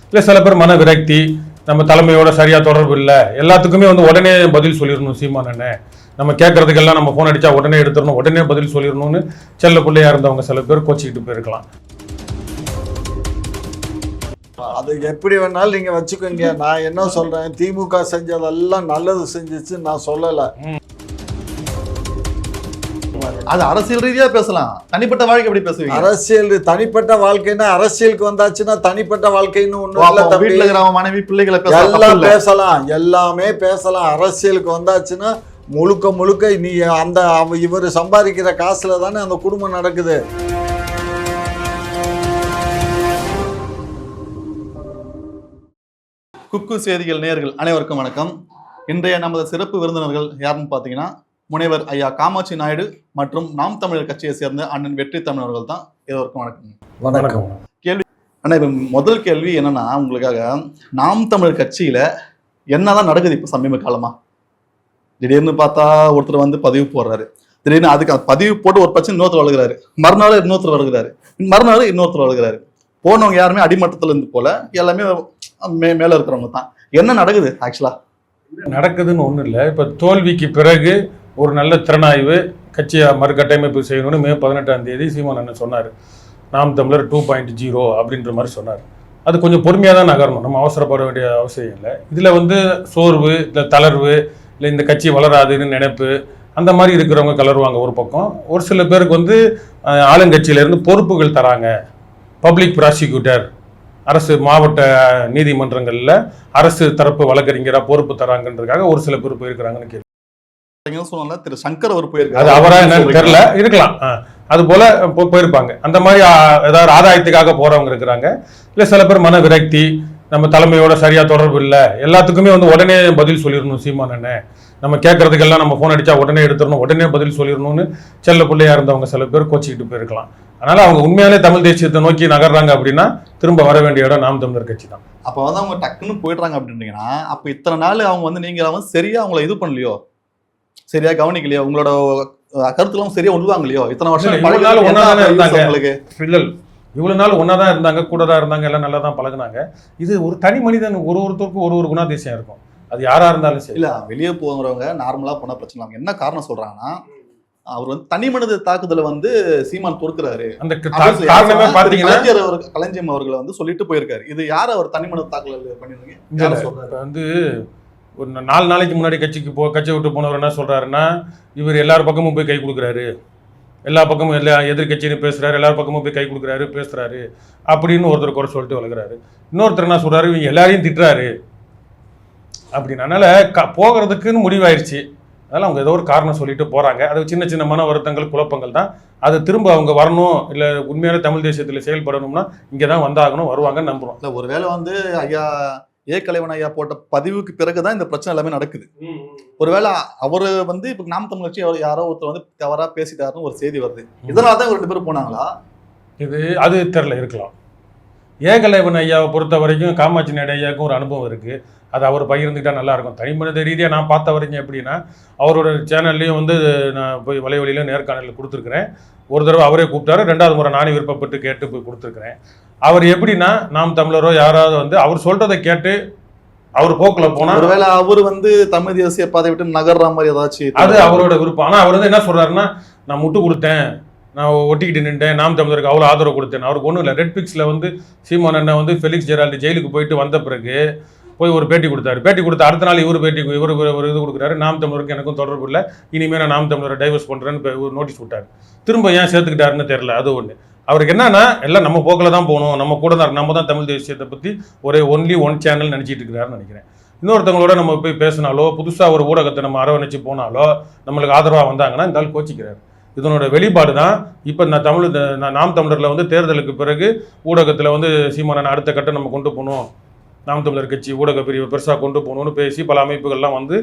இல்லை சில பேர் மன விரக்தி, நம்ம தலைமையோட சரியா தொடர்பு இல்லை, எல்லாத்துக்குமே வந்து உடனே பதில் சொல்லிடணும் சீமான் அண்ணன், நம்ம கேட்கறதுக்கெல்லாம் நம்ம ஃபோன் அடிச்சா உடனே எடுத்துடணும், உடனே பதில் சொல்லிடணும்னு செல்ல பிள்ளையா இருந்தவங்க சில பேர் கோச்சிக்கிட்டு போயிருக்கலாம். அது எப்படி வேணாலும் நீங்க வச்சுக்கோங்க. நான் என்ன சொல்றேன், திமுக செஞ்சதெல்லாம் நல்லது செஞ்சிச்சு நான் சொல்லல. அது அரசியல் ரீதியா பேசலாம், தனிப்பட்ட வாழ்க்கை எப்படி பேசுவீங்க? அரசியல் தனிப்பட்ட வாழ்க்கைன்னா அரசியலுக்கு வந்தாச்சுன்னா தனிப்பட்ட வாழ்க்கைன்னு ஒண்ணு இல்ல தம்பி. வீட்டுல இருக்கிற மனைவி பிள்ளைகளை எல்லாம் பேசலாம், எல்லாமே பேசலாம். அரசியலுக்கு வந்தாச்சுன்னா முழுக்க முழுக்க நீ அந்த இவர் சம்பாதிக்கிற காசுல தானே அந்த குடும்பம் நடக்குது. குக்கு செய்திகள் நேயர்கள் அனைவருக்கும் வணக்கம். இன்றைய நமது சிறப்பு விருந்தினர்கள் யாருன்னு பார்த்தீங்கன்னா முனைவர் ஐயா காமாட்சி நாயுடு மற்றும் நாம் தமிழர் கட்சியை சேர்ந்த அண்ணன் வெற்றி தமிழர்கள் தான். எல்லோருக்கும் வணக்கம். வணக்கம். கேள்வி அண்ணா, இப்போ முதல் கேள்வி என்னன்னா, உங்களுக்காக நாம் தமிழர் கட்சியில என்னதான் நடக்குது இப்போ சமீப காலமா? திடீர்னு பார்த்தா ஒருத்தர் வந்து பதிவு போடுறாரு, திடீர்னு அதுக்கு பதிவு போட்டு ஒரு பிரச்சனை இன்னொருத்தர் வளர்கிறாரு, மறுநாள் இன்னொருத்தர் வளர்கிறாரு, மறுநாள் இன்னொருத்தர் வளர்கிறாரு. போனவங்க யாருமே அடிமட்டத்துல இருந்து போல, எல்லாமே மேல இருக்கிறவங்க தான். என்ன நடக்குது ஆக்சுவலா? நடக்குதுன்னு ஒன்றும் இல்லை. இப்போ தோல்விக்கு பிறகு ஒரு நல்ல திறனாய்வு கட்சியை மறுகட்டமைப்பு செய்யணும்னு மே 18ஆம் தேதி சீமான் அண்ணன் சொன்னார். நாம் தமிழர் 2.0 அப்படின்ற மாதிரி சொன்னார். அது கொஞ்சம் பொறுமையாக தான் நகரணும், நம்ம அவசரப்பட வேண்டிய அவசியம் இல்லை. இதில் வந்து சோர்வு, இல்லை தளர்வு, இல்லை இந்த கட்சி வளராதுன்னு நினைப்பு, அந்த மாதிரி இருக்கிறவங்க கலருவாங்க ஒரு பக்கம். ஒரு சில பேருக்கு வந்து ஆளுங்கட்சியிலேருந்து பொறுப்புகள் தராங்க. பப்ளிக் ப்ராசிக்யூட்டர், அரசு மாவட்ட நீதிமன்றங்களில் அரசு தரப்பு வழக்கறிஞராக பொறுப்பு தராங்கன்றதுக்காக ஒரு சில பேர் போயிருக்கிறாங்கன்னு கேள்வி. திரு சங்கர் அவர் போயிருக்காரு, அது அவரா என்னன்னு தெரியல, இருக்கலாம். அது போல போயிருப்பாங்க. அந்த மாதிரி ஏதாவது ஆதாயத்துக்காக போறவங்க இருக்கிறாங்க. இல்லை சில பேர் மன விரக்தி, நம்ம தலைமையோட சரியா தொடர்பு இல்லை, எல்லாத்துக்குமே வந்து உடனே பதில் சொல்லிடணும் சீமான் அண்ணன், நம்ம கேட்கறதுக்கெல்லாம் நம்ம ஃபோன் அடிச்சா உடனே எடுத்துடணும், உடனே பதில் சொல்லிடணும்னு செல்ல பிள்ளையா இருந்தவங்க சில பேர் கோச்சிக்கிட்டு போயிருக்கலாம். அதனால அவங்க உண்மையாலே தமிழ் தேசியத்தை நோக்கி நகர்றாங்க அப்படின்னா திரும்ப வர வேண்டிய இடம் நாம் தமிழர் கட்சி தான். அப்போ வந்து அவங்க டக்குன்னு போயிடுறாங்க அப்படின்றீங்கன்னா, அப்போ இத்தனை நாள் அவங்க வந்து நீங்க வந்து சரியா அவங்கள இது பண்ணலையோ, சரியா கவனிக்கலையோ, உங்களோட கருத்துலாம் சரியா உள்வாங்கலையோ? இத்தனை வருஷம் இவ்வளவு நாள் ஒன்னா தானே இருந்தாங்க, இவ்வளவு நாள் ஒன்னா தான் இருந்தாங்க, கூட தான் இருந்தாங்க, எல்லாம் நல்லா தான் பழகுனாங்க. இது ஒரு தனி மனிதன், ஒருத்தருக்கும் ஒரு குணாதிசயம் இருக்கும், அது யாரா இருந்தாலும் சரி. இல்ல வெளியே போகிறவங்க நார்மலா போனா பிரச்சனை இல்லை. என்ன காரணம் சொல்றாங்கன்னா, அவர் வந்து தனி மனித தாக்குதல வந்து சீமான் பொறுக்கிறாரு. அந்த காரணமே பாத்தீங்கன்னா கலைஞர் அவர்களை வந்து சொல்லிட்டு போயிருக்காரு. இது யார் அவர் தனி மனித தாக்குதல் பண்ணிருக்கீங்க? வந்து ஒரு 4 நாளைக்கு முன்னாடி கட்சி விட்டு போனவர் என்ன சொல்றாருன்னா, இவர் எல்லார் பக்கமும் போய் கை கொடுக்குறாரு, எல்லா பக்கமும் எல்லா எதிர்கட்சின்னு பேசுறாரு, எல்லார் பக்கமும் போய் கை கொடுக்குறாரு, பேசுறாரு அப்படின்னு ஒருத்தர் குறை சொல்லிட்டு வளர்க்குறாரு. இன்னொருத்தர் என்ன சொல்றாரு, இவங்க எல்லாரையும் திட்டுறாரு அப்படின்னு. அதனால போகிறதுக்குன்னு முடிவாயிருச்சு. அதனால அவங்க ஏதோ ஒரு காரணம் சொல்லிட்டு போறாங்க. அது சின்ன சின்ன மன வருத்தங்கள், குழப்பங்கள் தான். அது திரும்ப அவங்க வரணும், இல்லை உண்மையான தமிழ் தேசியத்தில் செயல்படணும்னா இங்கே தான் வந்தாகணும், வருவாங்கன்னு நம்புறோம். இல்லை ஒருவேளை வந்து ஐயா கலைவன் ஐயா போட்ட பதிவுக்கு பிறகுதான் இந்த பிரச்சனை எல்லாமே நடக்குது. ஒருவேளை அவரு வந்து இப்ப நாம் தமிழ் கட்சி யாரோ ஒருத்தர் வந்து தவறா பேசிட்டாருன்னு ஒரு செய்தி வருது. இதனால தான் 2 பேரும் போனாங்களா? அது தெரியல, இருக்கலாம். கலைவன் ஐயாவை பொறுத்த வரைக்கும் காமாட்சி நாயுடு ஐயாவுக்கும் ஒரு அனுபவம் இருக்கு, அது அவர் பகிர்ந்துக்கிட்டா நல்லா இருக்கும். தனி மனித ரீதியாக நான் பார்த்த வரைக்கும் எப்படின்னா, அவரோட சேனல்லையும் வந்து நான் போய் வலைவழியில் நேர்காணலில் கொடுத்துருக்குறேன். ஒரு தடவை அவரே கூப்பிட்டாரு, 2வது முறை நானே விருப்பப்பட்டு கேட்டு போய் கொடுத்துருக்குறேன். அவர் எப்படின்னா, நாம் தமிழரோ யாராவது வந்து அவர் சொல்றதை கேட்டு அவர் போக்குல போனா, ஒருவேளை அவர் வந்து தமிழ் தேசிய பாதை விட்டு நகர்ற மாதிரி ஏதாச்சும், அது அவரோட விருப்பம். ஆனால் அவர் வந்து என்ன சொல்றாருன்னா, நான் முட்டு கொடுத்தேன், நான் ஒட்டிக்கிட்டு நின்றேன், நாம் தமிழருக்கு அவ்வளோ ஆதரவு கொடுத்தேன். அவருக்கு ஒன்றும் இல்லை. ரெட்பிக்ஸில் வந்து சீமான் அண்ணன் வந்து ஃபெலிக்ஸ் ஜெரால்டு ஜெயிலுக்கு போயிட்டு வந்த பிறகு போய் ஒரு பேட்டி கொடுத்தாரு. பேட்டி கொடுத்த அடுத்த நாள் இவர் ஒரு இது கொடுக்குறாரு, நாம் தமிழருக்கு எனக்கும் தொடர்பு இல்லை, இனிமேல் நான் நாம் தமிழரை டைவர்ஸ் பண்ணுறேன்னு ஒரு நோட்டீஸ் விட்டார். திரும்ப ஏன் சேர்த்துக்கிட்டாருன்னு தெரியல. அது ஒன்று. அவருக்கு என்னன்னா, எல்லாம் நம்ம போக்கில் தான் போகணும், நம்ம கூட தான், நம்ம தான் தமிழ் தேசியத்தை பற்றி ஒன்லி ஒன் சேனல் நினச்சிட்டு இருக்கிறாருன்னு நினைக்கிறேன். இன்னொருத்தவங்களோட நம்ம போய் பேசினாலோ, புதுசாக ஒரு ஊடகத்தை நம்ம அரவணைச்சு போனாலோ, நம்மளுக்கு ஆதரவாக வந்தாங்கன்னா இந்த ஆள் கோச்சிக்கிறார். இதனோட வெளிப்பாடு தான் இப்போ நாம் தமிழரில் வந்து தேர்தலுக்கு பிறகு ஊடகத்தில் வந்து சீமானன் அடுத்த கட்டம் நம்ம கொண்டு போகணும், நாம் தமிழர் கட்சி ஊடக பிரிவை பெருசாக கொண்டு போகணும்னு பேசி பல அமைப்புகள்லாம் வந்து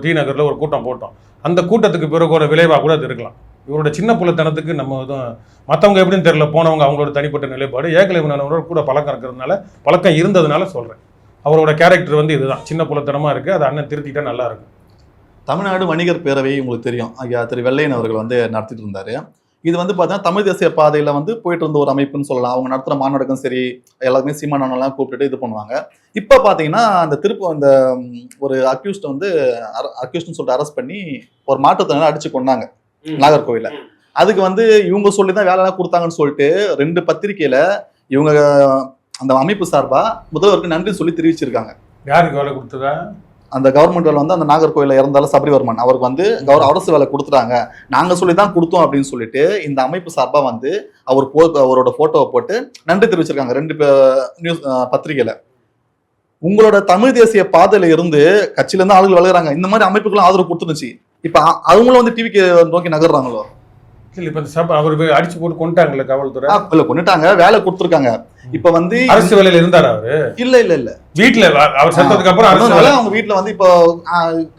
டி நகரில் ஒரு கூட்டம் போட்டோம். அந்த கூட்டத்துக்கு பிறகு ஒரு விளைவாக கூட அது இருக்கலாம். இவரோட சின்ன புள்ளத்தனத்துக்கு நம்ம இதுவும் மற்றவங்க எப்படின்னு தெரியல, போனவங்க அவங்களோட தனிப்பட்ட நிலைப்பாடு. கலைவனோட கூட பழக்கம் இருக்கிறதுனால, பழக்கம் இருந்ததுனால சொல்கிறேன். அவரோட கேரக்டர் வந்து இதுதான், சின்ன புள்ளத்தனமாக இருக்குது. அதை அண்ணன் திருத்திட்டா நல்லா இருக்கும். தமிழ்நாடு வணிகர் பேரவை உங்களுக்கு தெரியும், ஐயா திரு வெள்ளையன் அவர்கள் வந்து நடத்திட்டு இருந்தாரு. இது வந்து பார்த்தீங்கன்னா தமிழ் தேசிய பாதையில வந்து போயிட்டு இருந்த ஒரு அமைப்புன்னு சொல்லலாம். அவங்க நடத்துற மாநாடுக்கும் சரி, எல்லாருமே சீமானெல்லாம் கூப்பிட்டுட்டு இது பண்ணுவாங்க. இப்போ பார்த்தீங்கன்னா அந்த அந்த ஒரு அக்யூஸ்ட் வந்து அக்யூஸ்ட்னு சொல்லிட்டு அரெஸ்ட் பண்ணி ஒரு மாற்றுத்திறனாளி அடிச்சு கொண்டாங்க நாகர்கோவில. அதுக்கு வந்து இவங்க சொல்லி தான் வேலைலாம் கொடுத்தாங்கன்னு சொல்லிட்டு 2 பத்திரிகையில இவங்க அந்த அமைப்பு சார்பா முதல்வருக்கு நன்றி சொல்லி தெரிவிச்சிருக்காங்க. யாருக்கு வேலை கொடுத்ததா? அந்த கவர்மெண்ட் வேலை வந்து அந்த நாகர்கோயில இறந்தாலும் சபரிவர்மன் அவருக்கு வந்து அரசு வேலை கொடுத்துட்டாங்க, நாங்க சொல்லி தான் கொடுத்தோம் அப்படின்னு சொல்லிட்டு இந்த அமைப்பு சார்பா வந்து அவரோட போட்டோவை போட்டு நன்றி தெரிவிச்சிருக்காங்க 2 நியூஸ் பத்திரிகையில. உங்களோட தமிழ் தேசிய பாதையில இருந்து கட்சியில இருந்து ஆளுகள் விலகுறாங்க, இந்த மாதிரி அமைப்புகளும் ஆதரவு கொடுத்துருந்துச்சு. இப்ப அவங்களும் வந்து டிவிக்கு நோக்கி நகர்றாங்களோ? இல்ல இப்ப அவர் அடிச்சு போட்டு கொண்டுட்டாங்கல்ல காவல்துறை. இல்ல கொண்டுட்டாங்க, வேலை கொடுத்துருக்காங்க. இப்ப வந்து அரசு வேலையில இருந்தாரு அவரு? இல்ல இல்ல இல்ல வீட்டுல அவர் செத்ததுக்கு அப்புறம் அவங்க வீட்டுல வந்து இப்போ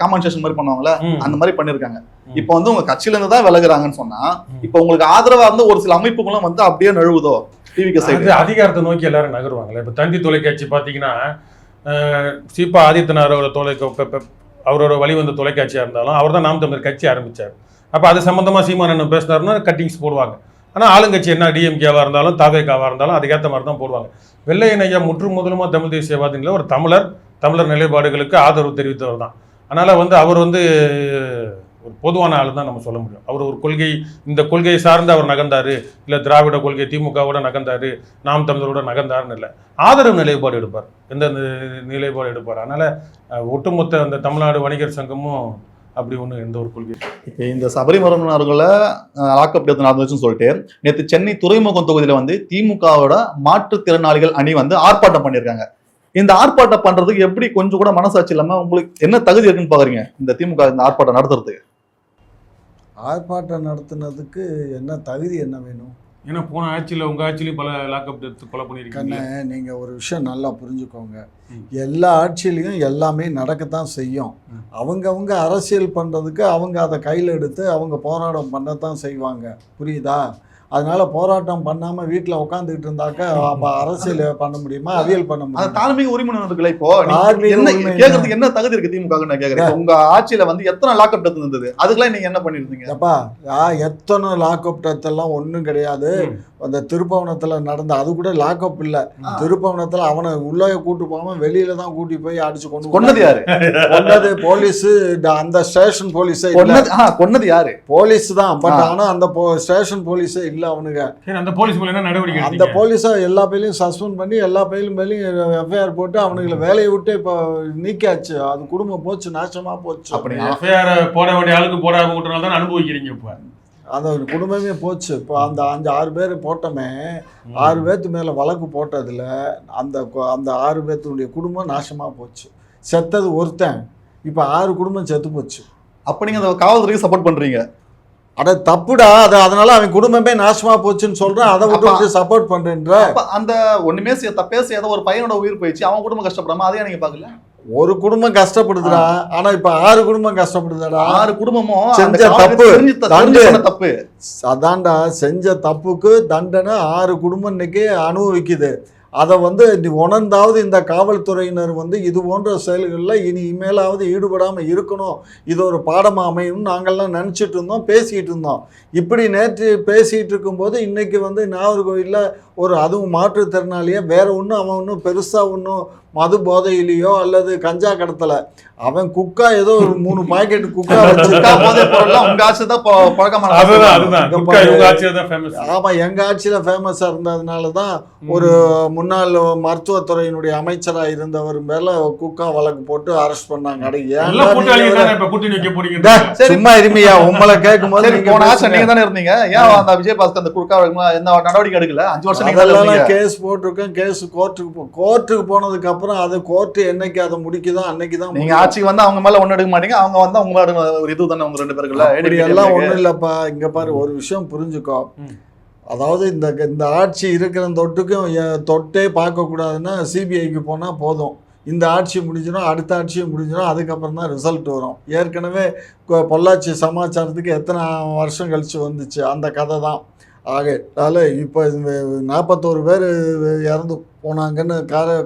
காம்பன்சேஷன் மாதிரி பண்ணுவாங்கல்ல, அந்த மாதிரி பண்ணிருக்காங்க. இப்ப வந்து உங்க கட்சியில இருந்து தான் விலகுறாங்கன்னு சொன்னா இப்ப உங்களுக்கு ஆதரவா இருந்து ஒரு சில அமைப்புகளும் வந்து அப்படியே நழுவுதோ? டிவிக்கு சைடு அதிகாரத்தை நோக்கி எல்லாரும் நகருவாங்கல்ல. இப்ப தந்தி தொலைக்காட்சி பாத்தீங்கன்னா சீபா ஆதித்தனாரோட அவரோட வழிவந்த தொலைக்காட்சியா இருந்தாலும் அவர் தான் நாம் தமிழர் கட்சி ஆரம்பிச்சார். அப்போ அது சம்மந்தமாக சீமானன் பேசினாருன்னா கட்டிங்ஸ் போடுவாங்க. ஆனால் ஆளுங்கட்சி என்ன டிஎம்கேவாக இருந்தாலும் தாவேக்காவாக இருந்தாலும் அதுக்கேற்ற மாதிரி தான் போடுவாங்க. வெள்ளையன் ஐயா முற்றும் முதலுமா தமிழ் தேசியவாதிகளில் ஒரு தமிழர் நிலைப்பாடுகளுக்கு ஆதரவு தெரிவித்தவர் தான். அதனால் வந்து அவர் வந்து ஒரு பொதுவான ஆள் தான் நம்ம சொல்ல முடியும். அவர் ஒரு இந்த கொள்கையை சார்ந்து அவர் நகர்ந்தார், இல்லை திராவிட கொள்கை திமுகவோட நகர்ந்தார், நாம் தமிழரோட நகர்ந்தாருன்னு இல்லை, ஆதரவு நிலைப்பாடு எடுப்பார். எந்த நிலைப்பாடு எடுப்பார். அதனால் ஒட்டுமொத்த அந்த தமிழ்நாடு வணிகர் சங்கமும் அப்படி ஒன்று எந்த ஒரு கொள்கை. இப்போ இந்த சபரிமரன் அவர்களை லாக்அப் டெத் நடந்துச்சுன்னு சொல்லிட்டு நேற்று சென்னை துறைமுகம் தொகுதியில வந்து திமுகவோட மாற்றுத்திறனாளிகள் அணி வந்து ஆர்ப்பாட்டம் பண்ணியிருக்காங்க. இந்த ஆர்ப்பாட்டம் பண்றதுக்கு எப்படி கொஞ்சம் கூட மனசாட்சி இல்லாம உங்களுக்கு என்ன தகுதி இருக்குன்னு பாக்குறீங்க இந்த திமுக இந்த ஆர்ப்பாட்டம் நடத்துறதுக்கு? ஆர்ப்பாட்டம் நடத்துனதுக்கு என்ன தகுதி என்ன வேணும்? ஏன்னா போன ஆட்சியில் உங்கள் ஆட்சியிலையும் பல லாக்அப் டெத் கொலை பண்ணியிருக்கீங்க. நீங்கள் ஒரு விஷயம் நல்லா புரிஞ்சுக்கோங்க, எல்லா ஆட்சியிலையும் எல்லாமே நடக்கத்தான் செய்யும். அவங்கவுங்க அரசியல் பண்ணுறதுக்கு அவங்க அதை கையில் எடுத்து அவங்க போராட்டம் பண்ணத்தான் செய்வாங்க, புரியுதா? அதனால போராட்டம் பண்ணாம வீட்டுல உட்காந்துக்கிட்டு இருந்தாக்க அப்ப அரசியல் பண்ண முடியுமா, அவியல் பண்ண முடியுமா? தார்மீக உரிமை இருக்குல்ல. இப்போ கேக்குறதுக்கு என்ன தகுதி இருக்கு திமுக? நான் கேக்குறேன், உங்க ஆட்சியில வந்து எத்தனை லாக்அப் டெத் இருந்தது, அதுக்கெல்லாம் நீங்க என்ன பண்ணிருந்தீங்க? அப்பா எத்தனை லாக்அப் டெத் எல்லாம் ஒன்றும் கிடையாது. அந்த திருப்பவனத்துல நடந்த அது கூட லாக்அப் இல்ல. திருப்பவனத்துல அவனை உள்ள கூட்டு போகாம வெளியில தான் கூட்டி போய் அடிச்சு கொண்டது யாரு? கொண்டது போலீஸ். அந்த ஸ்டேஷன் போலீஸே கொண்டது யாரு? போலீஸ் தான். பட் ஆனா அந்த ஸ்டேஷன் போலீஸே இல்ல அவனுங்க. அந்த போலீஸ் மேல என்ன நடவடிக்கை? அந்த போலீஸை எல்லா பேரையும் சஸ்பெண்ட் பண்ணி எல்லா பேரையும் எஃப்ஐஆர் போட்டு அவனுங்களை வேலையை விட்டு இப்போ நீக்கியாச்சு. அது குடும்பம் போச்சு, நாசமா போச்சு. அப்படி எஃப்ஐஆர் போட வேண்டிய ஆளுக்கு போடாம விட்டுறனால தான் அனுபவிக்கிறீங்க. இப்போ அந்த குடும்பமே போச்சு. இப்போ அந்த 5-6 பேர் போட்டோமே, 6 பேர்த்து மேலே வழக்கு போட்டதில் அந்த 6 பேர்த்துடைய குடும்பம் நாசமாக போச்சு. செத்தது ஒருத்தன், இப்போ 6 குடும்பம் செத்து போச்சு. அப்போ நீங்கள் அந்த காவல்துறைக்கு சப்போர்ட் பண்ணுறீங்க? அட தப்புடா அது. அதனால அவன் குடும்பமே நாசமா போச்சுன்னு சொல்றான், அதை விட்டு சப்போர்ட் பண்றேன்ற. அந்த ஒண்ணுமே தப்பே செய்யாத ஒரு பையனோட உயிர் போயிடுச்சு, அவன் குடும்பம் கஷ்டப்படாம அதையா நீங்க பாக்கல? ஒரு குடும்பம் கஷ்டப்படுதுடா, ஆனா இப்ப 6 குடும்பம் கஷ்டப்படுதுடா. 6 குடும்பமும் செஞ்ச தப்பு அதான்டா, செஞ்ச தப்புக்கு தண்டனை 6 குடும்பம் இன்னைக்கு அனுபவிக்குது. அதை வந்து உணர்ந்தாவது இந்த காவல்துறையினர் வந்து இது போன்ற செயல்களில் இனிமேலாவது ஈடுபடாமல் இருக்கணும், இது ஒரு பாடமாக அமையும் நாங்கள்லாம் நினச்சிட்டு இருந்தோம், பேசிகிட்டு இருந்தோம். இப்படி நேற்று பேசிகிட்டு இருக்கும்போது இன்றைக்கி வந்து நாகர்கோவிலில் ஒரு அதுவும் மாற்றுத்திறனாளியே வேற ஒன்றும் அவன் ஒன்றும் பெருசாக ஒன்றும் மது போதையிலையோ அல்லது கஞ்சா கடத்தலை. அவன் குக்கா ஏதோ ஒரு 3 பாக்கெட் குக்கா வச்சுருக்கா. உங்க ஆட்சி தான் பழக்கமான. ஆமா, எங்க ஆட்சியில ஃபேமஸா இருந்ததுனால தான் ஒரு முன்னாள் மருத்துவத்துறையினுடைய அமைச்சரா இருந்தவர் மேல குக்கா வழக்கு போட்டு அரெஸ்ட் பண்ணாங்க. சும்மா இருமையா, உங்களை கேட்கும் போது நீங்க தானே இருந்தீங்க, ஏன் அந்த விஜயபாஸ்கர் அந்த குக்கா எந்த நடவடிக்கை எடுக்கல? 5 வருஷம் கேஸ் போட்டிருக்கேன். கேஸ் கோர்ட்டுக்கு போனதுக்கு அப்புறம் அது கோர்ட்டு என்னைக்கு அதை முடிக்குதோ அன்னைக்கு தான். நீங்க ஆட்சிக்கு வந்து அவங்க மேல ஒண்ணு எடுக்க மாட்டீங்க, அவங்க வந்து அவங்க மேல ஒரு இது தானே உங்க 2 பேருக்குள்ள. எல்லாம் ஒண்ணும் இல்லப்பா. இங்க பாரு, ஒரு விஷயம் புரிஞ்சுக்கோ. அதாவது இந்த ஆட்சி இருக்கிற தொட்டே பார்க்க கூடாதுன்னா சிபிஐக்கு போனா போதும். இந்த ஆட்சி முடிஞ்சிடும், அடுத்த ஆட்சியும் முடிஞ்சிடும், அதுக்கப்புறம் தான் ரிசல்ட் வரும். ஏற்கனவே பொள்ளாச்சி சமாச்சாரத்துக்கு எத்தனை வருஷம் கழிச்சு வந்துச்சு அந்த கதை தான். ஆகையால இப்போ 41 பேர் இறந்து போனாங்கன்னு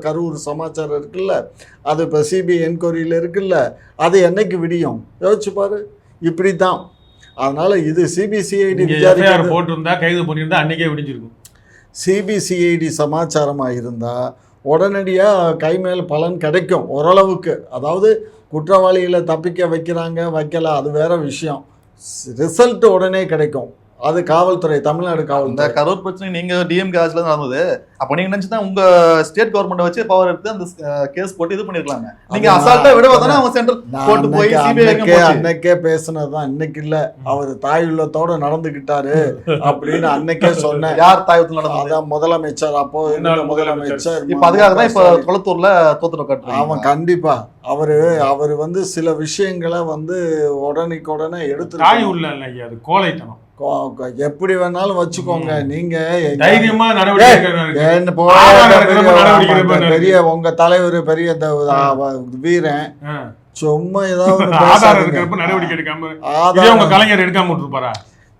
கரூர் சமாச்சாரம் இருக்குல்ல, அது இப்போ சிபிஐ என்கொயரியில் இருக்குல்ல, அது என்னைக்கு விடியும் யோசிச்சு பாரு. இப்படி தான் அதனால இது சிபிசிஐடி எஃப்ஐஆர் போட்டிருந்தா கைது பண்ணியிருந்தா அன்னைக்கே விடிஞ்சிருக்கும். சிபிசிஐடி சமாச்சாரமாக இருந்தால் உடனடியாக கை மேல் பலன் கிடைக்கும் ஓரளவுக்கு. அதாவது குற்றவாளிகளை தப்பிக்க வைக்கல, அது வேற விஷயம். ரிசல்ட் உடனே கிடைக்கும். அது காவல்துறை, தமிழ்நாடு இந்த காவல்துறை. கரூர் பிரச்சனை நீங்க டிஎம்கே ஆட்சியில தான் நடந்தது. அப்ப நீங்க நினைச்சுதான் உங்க ஸ்டேட் கவர்மெண்ட் வச்சு பவர் எடுத்து அந்த கேஸ் போட்டு இது பண்ணிருக்கலாங்க. நீங்க அசால்ட்டா விடுவதானே அவங்க சென்ட்ரல் கோர்ட் போய் சிபிஐ அன்னைக்கே பேசுனதுதான், இன்னைக்கு இல்ல. அவர் தாய் உள்ளத்தோட நடந்துகிட்டாரு அப்படின்னு அன்னைக்கே சொன்னேன். யார் தாயத்தில் நடந்தது? அதான் முதலமைச்சர், அப்போ முதலமைச்சர். இப்ப அதுக்காக தான் இப்ப குளத்தூர்ல தோத்துட்டு காட்டுறாங்க. அவன் கண்டிப்பா அவர் வந்து சில விஷயங்களை வந்து உடனே எடுத்து தாய் உள்ள இல்லையா, அது கோழைத்தனம். எப்படி வேணாலும் வச்சுக்கோங்க. நீங்க தைரியமா பெரிய உங்க தலைவர் பெரிய வீரன் சும்மா ஏதாவது நடவடிக்கை எடுக்காம கலைஞர் எடுக்காம விட்டுருப்பாரா?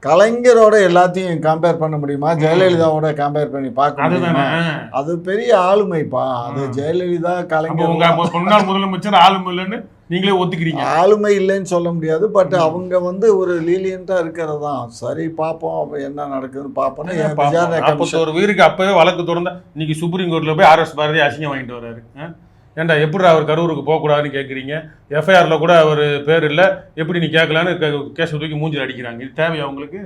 கலைஞரோட எல்லாத்தையும் கம்பேர் பண்ண முடியுமா? ஜெயலலிதாவோட கம்பேர் பண்ணி பார்க்க முடியுமா? அது பெரிய ஆளுமைப்பா. அது ஜெயலலிதா கலைஞர் முன்னாள் முதலமைச்சர் ஆளுமை இல்லைன்னு நீங்களே ஒத்துக்கிறீங்க. ஆளுமை இல்லைன்னு சொல்ல முடியாது. பட் அவங்க வந்து ஒரு லீலியண்டா இருக்கிறதான். சரி, பார்ப்போம் அப்ப என்ன நடக்குதுன்னு பார்ப்போம். ஒரு உயிருக்கு அப்பவே வழக்கு தொடர்ந்தா இன்னைக்கு சுப்ரீம் கோர்ட்ல போய் ஆர்எஸ் பாரதி அசிங்கம் வாங்கிட்டு வர்றாரு. ஏன்டா எப்படி அவர் கரூருக்கு போகக்கூடாதுன்னு கேட்குறீங்க? எஃப்ஐஆரில் கூட அவர் பேர் இல்லை, எப்படி நீ கேட்கலான்னு கேஸை தூக்கி மூஞ்சில் அடிக்கிறாங்க. இது தேவையா உங்களுக்கு?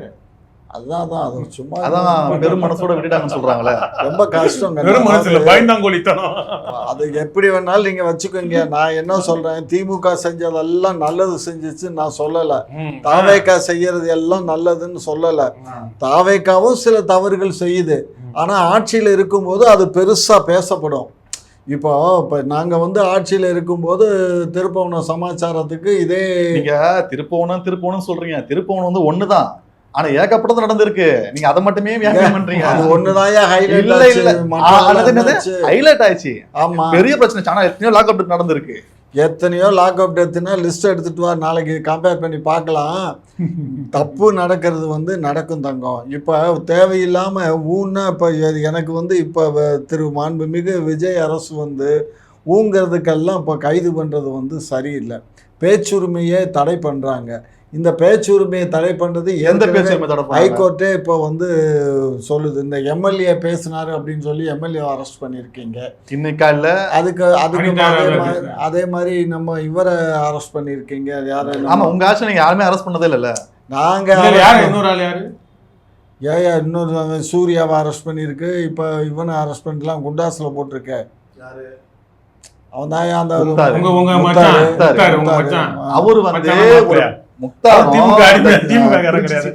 அதான் அது சும்மா அதான் பெரும் மனசோட விட்டுட்டாங்கன்னு சொல்றாங்களே. ரொம்ப கஷ்டம். பெரும் மனசுல பயந்தாங்கோலித்தனம். அது எப்படி வேணாலும் நீங்க வச்சுக்கோங்க. நான் என்ன சொல்றேன், திமுக செஞ்சதெல்லாம் நல்லது செஞ்சிச்சு நான் சொல்லல. தாவேகா செய்யறது எல்லாம் நல்லதுன்னு சொல்லல. தாவேகாவும் சில தவறுகள் செய்யுது. ஆனா ஆட்சியில் இருக்கும்போது அது பெருசா பேசப்படும். இப்போ நாங்கள் வந்து ஆட்சியில் இருக்கும்போது திருப்பவனம் சமாச்சாரத்துக்கு இதே நீங்க திருப்பவனம் சொல்றீங்க. திருப்பவனம் வந்து ஒண்ணுதான், ஆனா ஏகப்பட்டது நடந்திருக்கு. நீங்க அதை மட்டுமே பண்றீங்க. அது ஒண்ணுதான் ஹைலைட் ஆயிடுச்சு. ஆமா, பெரிய பிரச்சனை. ஆனா எத்தனையோ லாக் அப் நடந்திருக்கு. எத்தனையோ லாக் அப் டெத்துனா லிஸ்ட் எடுத்துட்டு வா, நாளைக்கு கம்பேர் பண்ணி பார்க்கலாம். தப்பு நடக்கிறது வந்து நடக்கும் தங்கம். இப்போ தேவையில்லாம ஊன்னா இப்போ எனக்கு வந்து இப்போ திரு மாண்புமிகு விஜய் அரசு வந்து ஊங்கிறதுக்கெல்லாம் இப்போ கைது பண்ணுறது வந்து சரியில்லை. பேச்சுரிமையை தடை பண்ணுறாங்க. இந்த பேச்சுரிமையை தடை பண்ணுறது எந்த பேச்சுரிமை? ஹைகோர்ட்டே இப்போ வந்து சொல்லுது. இந்த எம்எல்ஏ பேசினாரு அப்படின்னு சொல்லி எம்எல்ஏ அரெஸ்ட் பண்ணியிருக்கீங்க இன்னைக்கா? இல்லை, அதுக்கு அதே மாதிரி நம்ம இவரை அரெஸ்ட் பண்ணியிருக்கீங்க. யாரு? ஆமா, உங்க ஆட்சி நீங்க யாருமே அரெஸ்ட் பண்ணதே இல்லைல்ல. நாங்க இன்னொரு ஆள் யாரு? இன்னொரு சூர்யாவை அரெஸ்ட் பண்ணியிருக்கு. இப்போ இவனை அரெஸ்ட் பண்ணிக்கலாம், குண்டாஸில் போட்டிருக்க. அவன் தான் அந்த அவரு வந்து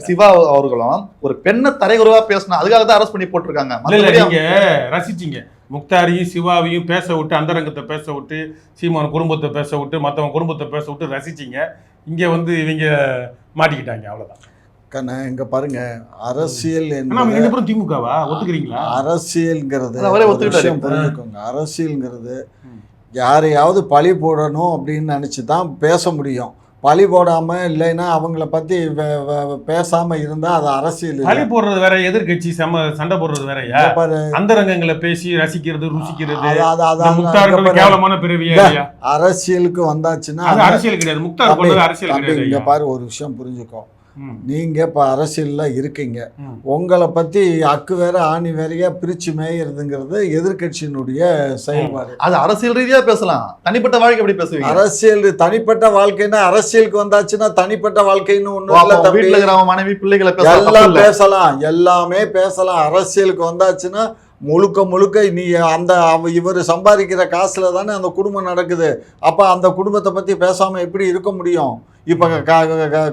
சிவா அவர்களும் ஒரு பெண்ணை தரைகுறவா பேசணும், அதுக்காக தான் அரெஸ்ட் பண்ணி போட்டிருக்காங்க. நீங்க ரசிச்சீங்க முக்தாரையும் சிவாவையும் பேச விட்டு, அந்தரங்கத்தை பேச விட்டு, சீமான் குடும்பத்தை பேச விட்டு, மற்றவங்க குடும்பத்தை பேச விட்டு ரசிச்சிங்க. இங்கே வந்து இவங்க மாட்டிக்கிட்டாங்க, அவ்வளோதான். இங்க பாருங்க, அரசியல் திமுகவா ஒத்துக்கிறீங்களா? அரசியல்ங்கிறது புரிஞ்சுக்கோங்க. அரசியல்ங்கிறது யாரையாவது பழி போடணும் அப்படின்னு நினச்சி தான் பேச முடியும். பழி போடாம இல்லைன்னா அவங்கள பத்தி பேசாம இருந்தா அது அரசியல். பழி போடுறது வேற, எதிர்கட்சி சண்டை போடுறது வேறயா? அந்தரங்கங்களை பேசி ரசிக்கிறது, ருசிக்கிறது. கேவலமான பிறவியா? அரசியலுக்கு வந்தாச்சுன்னா அரசியல் கிடையாது. முக்தார் அரசியல் கிடையாது. இங்க பாரு, ஒரு விஷயம் புரிஞ்சுக்கோ. நீங்க இப்ப அரசியல்ல இருக்கீங்க. உங்களை பத்தி அக்கு வேற ஆணி வேறையா பிரிச்சு மேயறதுங்கிறது எதிர்கட்சியினுடைய செயல்பாடு. அது அரசியல் ரீதியா பேசலாம், தனிப்பட்ட வாழ்க்கை எப்படி பேசுவீங்க? அரசியல் தனிப்பட்ட வாழ்க்கைன்னா, அரசியலுக்கு வந்தாச்சுன்னா தனிப்பட்ட வாழ்க்கைன்னு ஒண்ணு வீட்டுல இருக்கிற மனைவி பிள்ளைகளை எல்லாம் பேசலாம், எல்லாமே பேசலாம். அரசியலுக்கு வந்தாச்சுன்னா முழுக்க நீ அந்த இவர் சம்பாதிக்கிற காசுல தானே அந்த குடும்பம் நடக்குது. அப்ப அந்த குடும்பத்தை பத்தி பேசாம எப்படி இருக்க முடியும்? இப்போ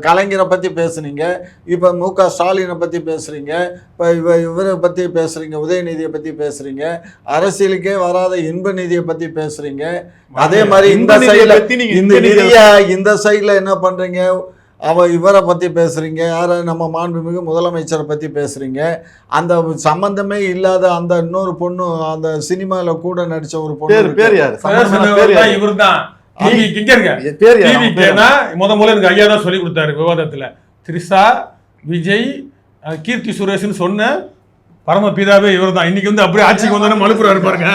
கலைஞரை பற்றி பேசுனீங்க, இப்போ மு.க. ஸ்டாலினை பற்றி பேசுகிறீங்க, இப்போ இவரை பற்றி பேசுகிறீங்க, உதயநிதியை பற்றி பேசுகிறீங்க, அரசியலுக்கே வராத இன்ப நிதியை பற்றி பேசுகிறீங்க. அதே மாதிரி இந்த சைடில் என்ன பண்ணுறீங்க? இவரை பற்றி பேசுகிறீங்க, யாரை? நம்ம மாண்புமிகு முதலமைச்சரை பற்றி பேசுகிறீங்க. அந்த சம்பந்தமே இல்லாத அந்த இன்னொரு பொண்ணு, அந்த சினிமாவில் கூட நடித்த ஒரு பொண்ணு பேர் யார்? இவர் தான். முதல்ல எனக்கு ஐயா தான் சொல்லி கொடுத்தாரு விவாதத்துல. த்ரிஷா, விஜய், கீர்த்தி சுரேஷ்னு சொன்ன பரமபிதாவே இவர்தான். இன்னைக்கு வந்து அப்படியே ஆட்சிக்கு வந்தோன்னு மலுப்புறாரு பாருங்க.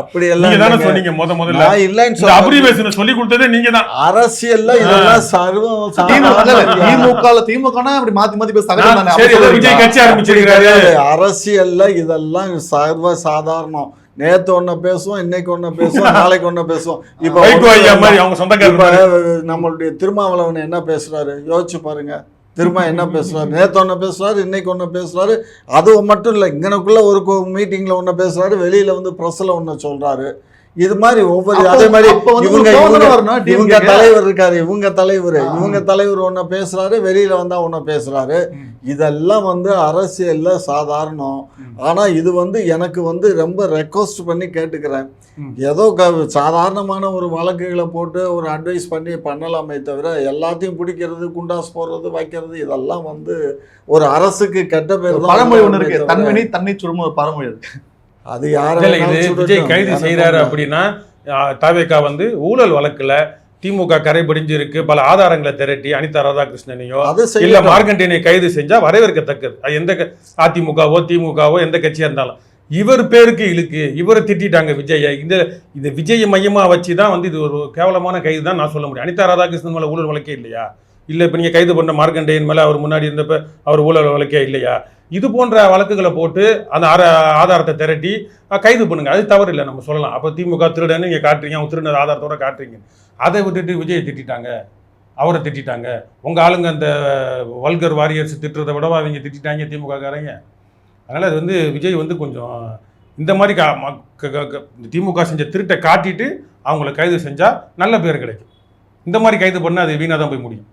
அப்படி நீங்க எல்லாம் தானே இல்லைங்க. சொன்னீங்க முதல்ல நான் இல்லைன்னு இந்த சொல்ல அப்ரிவேஷனை சொல்லி கொடுத்ததே நீங்க தான். அரசியல்ல இதெல்லாம் சர்வம் திமுகனா அப்படி மாத்தி மாத்தி பேச சகஜம் தானே. சரி, அப்படி விஜய் சொல்றீங்களா? கட்சி ஆரம்பிச்சிருக்காரு. அரசியல்ல இதெல்லாம் சர்வ சாதாரணம். நேத்து ஒண்ணு பேசுவோம், இன்னைக்கு ஒண்ணு பேசுவோம், நாளைக்கு ஒண்ணு பேசுவோம். இப்ப வைகோ ஐயா மாதிரி அவங்க சொந்தக்காரர். இப்ப நம்மளுடைய திருமாவளவன் என்ன பேசுறாரு யோசிச்சு பாருங்க. திரும்ப என்ன பேசுறாரு, நேத்து ஒண்ணு பேசுறாரு, இன்னைக்கு ஒண்ணு பேசுறாரு. அது மட்டும் இல்ல, இங்கனக்குள்ள ஒரு மீட்டிங்ல ஒண்ணு பேசுறாரு, வெளியில வந்து பிரஸ்ல ஒண்ணு சொல்றாரு. இது மாதிரி ஒவ்வொரு அதே மாதிரி இவங்க தலைவர் இருக்காரு, இவங்க தலைவர் ஒண்ணு பேசுறாரு, வெளியில வந்தா ஒண்ணு பேசுறாரு. இதெல்லாம் வந்து அரசியல்ல சாதாரணம். ஆனா இது வந்து எனக்கு வந்து ரொம்ப ரெக்வஸ்ட் பண்ணி கேட்டுக்கிறேன். ஏதோ சாதாரணமான ஒரு வழக்குகளை போட்டு ஒரு அட்வைஸ் பண்ணி பண்ணலாமே தவிர எல்லாத்தையும் பிடிக்கிறது, குண்டாஸ் போடுறது, வைக்கிறது, இதெல்லாம் வந்து ஒரு அரசுக்கு கெட்ட பேர் தான். பழமொழி ஒண்ணு இருக்கு, தன்வினை தன்னை சுடும் ஒரு பழமொழி இருக்கு. அது யாரும் இது விஜய் கைது செய்யறாரு அப்படின்னா தாவேகா வந்து ஊழல் வழக்குல திமுக கரைபிடிஞ்சு இருக்கு, பல ஆதாரங்களை திரட்டி அனிதா ராதாகிருஷ்ணனையோ இல்ல மார்க்கண்டேனை கைது செஞ்சா வரவேற்கத்தக்கது. அது எந்த அதிமுகவோ திமுகவோ எந்த கட்சியா இருந்தாலும். இவர் பேருக்கு இழுக்கு, இவரை திட்டாங்க விஜய. இந்த விஜய மையமா வச்சுதான் வந்து இது ஒரு கேவலமான கைது தான் நான் சொல்ல முடியும். அனிதா ராதாகிருஷ்ணன் மேல ஊழல் வழக்கே இல்லையா? இல்ல இப்ப நீங்க கைது பண்ண மார்க்கண்டேயன் மேல அவர் முன்னாடி இருந்தப்ப அவர் ஊழல் வழக்கே இல்லையா? இது போன்ற வழக்குகளை போட்டு அந்த ஆதாரத்தை திரட்டி கைது பண்ணுங்க, அது தவறு இல்லை, நம்ம சொல்லலாம். அப்போ திமுக திருடன்னு நீங்கள் காட்டுறீங்க, அவங்க திருட ஆதாரத்தோட காட்டுறீங்க. அதை விட்டுட்டு விஜயை திட்டாங்க, அவரை திட்டாங்க. உங்கள் ஆளுங்க அந்த வல்கர் வாரியர்ஸ் திட்டுறதை விடவா அவங்க திட்டாங்க திமுக காரங்க. அதனால் அது வந்து விஜய் வந்து கொஞ்சம் இந்த மாதிரி திமுக செஞ்ச திருட்டை காட்டிட்டு அவங்கள கைது செஞ்சால் நல்ல பேர் கிடைக்கும். இந்த மாதிரி கைது பண்ணால் அது வீணாக தான் போய் முடியும்.